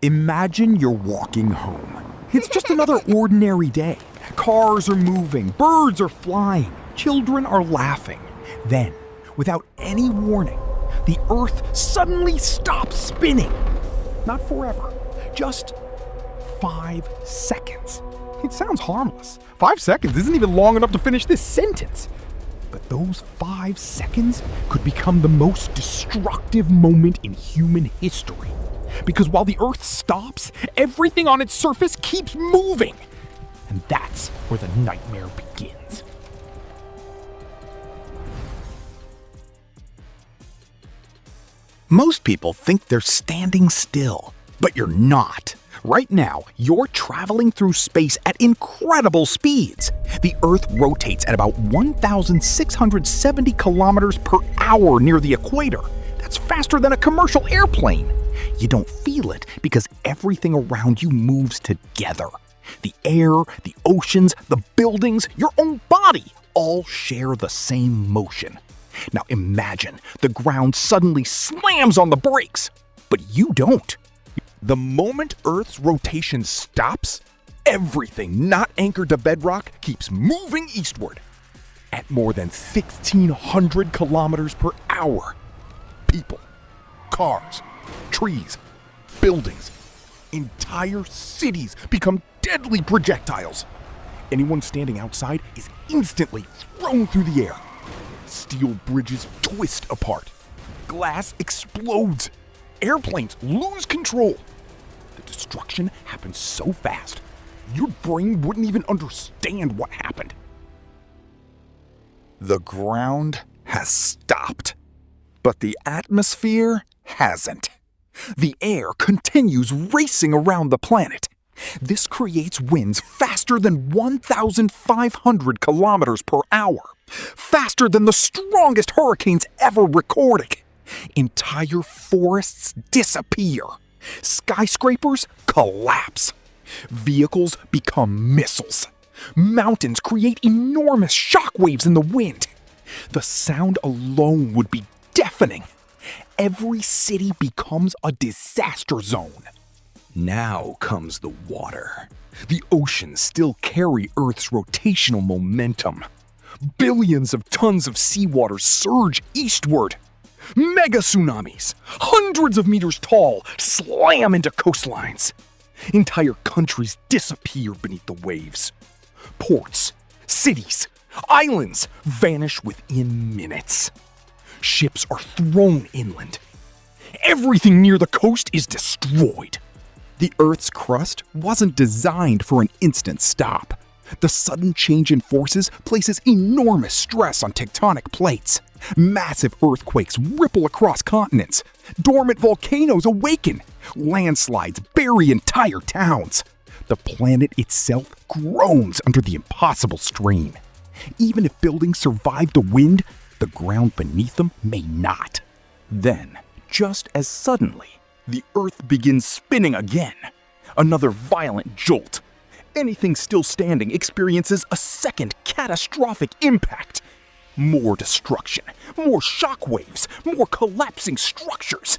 Imagine you're walking home. It's just another ordinary day. Cars are moving, birds are flying, children are laughing. Then, without any warning, the Earth suddenly stops spinning. Not forever, just 5 seconds. It sounds harmless. 5 seconds isn't even long enough to finish this sentence. But those 5 seconds could become the most destructive moment in human history. Because while the Earth stops, everything on its surface keeps moving. And that's where the nightmare begins. Most people think they're standing still, but you're not. Right now, you're traveling through space at incredible speeds. The Earth rotates at about 1,670 kilometers per hour near the equator. That's faster than a commercial airplane. You don't feel it because everything around you moves together. The air, the oceans, the buildings, your own body all share the same motion. Now imagine the ground suddenly slams on the brakes, but you don't. The moment Earth's rotation stops, everything not anchored to bedrock keeps moving eastward. At more than 1,600 kilometers per hour, people, cars, trees, buildings, entire cities become deadly projectiles. Anyone standing outside is instantly thrown through the air. Steel bridges twist apart. Glass explodes. Airplanes lose control. The destruction happens so fast, your brain wouldn't even understand what happened. The ground has stopped, but the atmosphere hasn't. The air continues racing around the planet. This creates winds faster than 1,500 kilometers per hour, faster than the strongest hurricanes ever recorded. Entire forests disappear. Skyscrapers collapse. Vehicles become missiles. Mountains create enormous shockwaves in the wind. The sound alone would be deafening. Every city becomes a disaster zone. Now comes the water. The oceans still carry Earth's rotational momentum. Billions of tons of seawater surge eastward. Mega tsunamis, hundreds of meters tall, slam into coastlines. Entire countries disappear beneath the waves. Ports, cities, islands vanish within minutes. Ships are thrown inland. Everything near the coast is destroyed. The Earth's crust wasn't designed for an instant stop. The sudden change in forces places enormous stress on tectonic plates. Massive earthquakes ripple across continents. Dormant volcanoes awaken. Landslides bury entire towns. The planet itself groans under the impossible strain. Even if buildings survive the wind, the ground beneath them may not. Then, just as suddenly, the Earth begins spinning again. Another violent jolt. Anything still standing experiences a second catastrophic impact. More destruction, more shockwaves, more collapsing structures.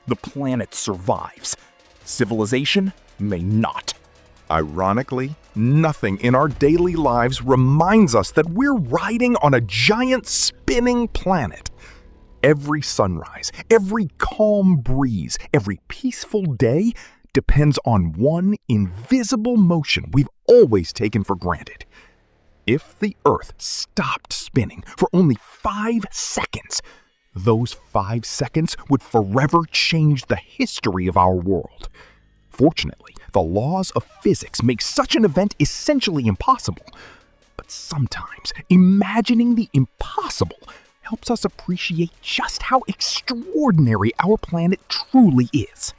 The planet survives. Civilization may not. Ironically, nothing in our daily lives reminds us that we're riding on a giant spinning planet. Every sunrise, every calm breeze, every peaceful day depends on one invisible motion we've always taken for granted. If the Earth stopped spinning for only 5 seconds, those 5 seconds would forever change the history of our world. Fortunately, the laws of physics make such an event essentially impossible. But sometimes, imagining the impossible helps us appreciate just how extraordinary our planet truly is.